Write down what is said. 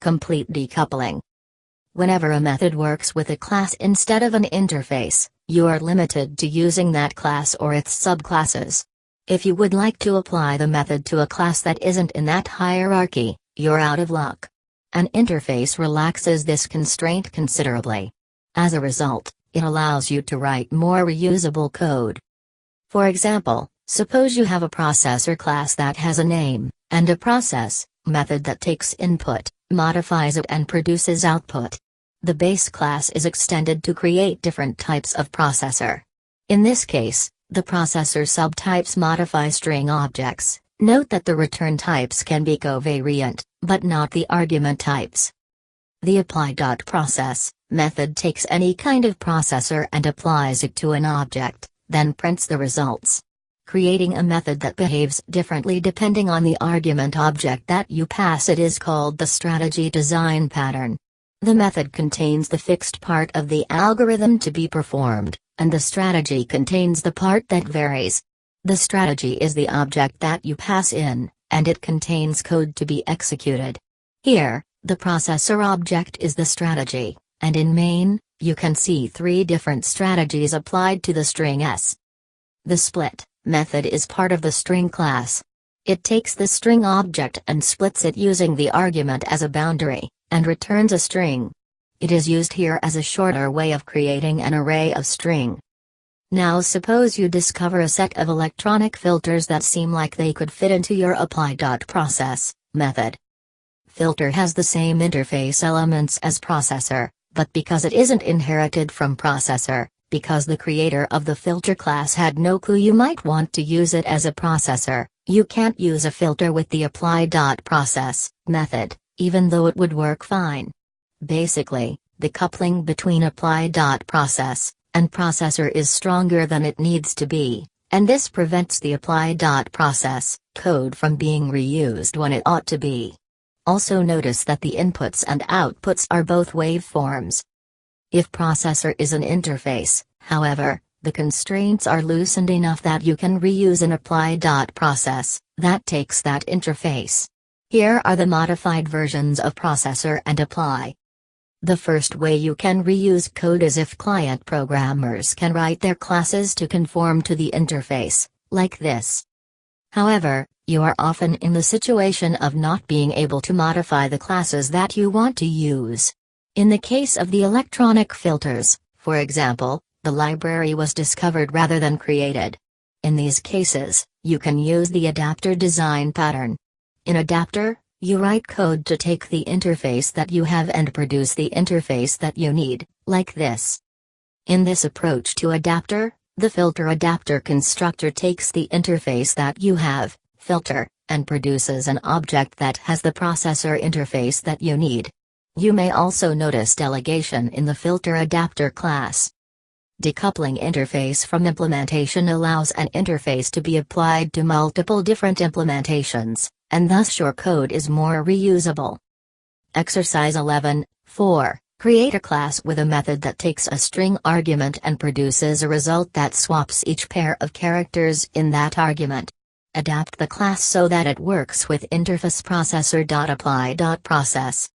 complete decoupling. Whenever a method works with a class instead of an interface, you are limited to using that class or its subclasses. If you would like to apply the method to a class that isn't in that hierarchy, you're out of luck. An interface relaxes this constraint considerably. As a result, it allows you to write more reusable code. For example, suppose you have a processor class that has a name, and a process method that takes input, modifies it and produces output. The base class is extended to create different types of processor. In this case, the processor subtypes modify string objects. Note that the return types can be covariant, but not the argument types. The apply.process method takes any kind of processor and applies it to an object, then prints the results. Creating a method that behaves differently depending on the argument object that you pass it is called the strategy design pattern. The method contains the fixed part of the algorithm to be performed, and the strategy contains the part that varies. The strategy is the object that you pass in, and it contains code to be executed. Here, the processor object is the strategy, and in main, you can see three different strategies applied to the string S. The split method is part of the string class. It takes the string object and splits it using the argument as a boundary, and returns a string. It is used here as a shorter way of creating an array of string. Now suppose you discover a set of electronic filters that seem like they could fit into your apply.process method. Filter has the same interface elements as processor, but because it isn't inherited from processor, because the creator of the filter class had no clue you might want to use it as a processor, you can't use a filter with the apply.process method, even though it would work fine. Basically, the coupling between apply.process and processor is stronger than it needs to be, and this prevents the apply.process code from being reused when it ought to be. Also notice that the inputs and outputs are both waveforms. If processor is an interface, however, the constraints are loosened enough that you can reuse an apply.process that takes that interface. Here are the modified versions of processor and apply. The first way you can reuse code is if client programmers can write their classes to conform to the interface, like this. However, you are often in the situation of not being able to modify the classes that you want to use. In the case of the electronic filters, for example, the library was discovered rather than created. In these cases, you can use the adapter design pattern. In adapter, you write code to take the interface that you have and produce the interface that you need, like this. In this approach to adapter, the filter adapter constructor takes the interface that you have, filter, and produces an object that has the processor interface that you need. You may also notice delegation in the filter adapter class. Decoupling interface from implementation allows an interface to be applied to multiple different implementations, and thus your code is more reusable. Exercise 11.4. Create a class with a method that takes a string argument and produces a result that swaps each pair of characters in that argument. Adapt the class so that it works with interface processor.apply.process.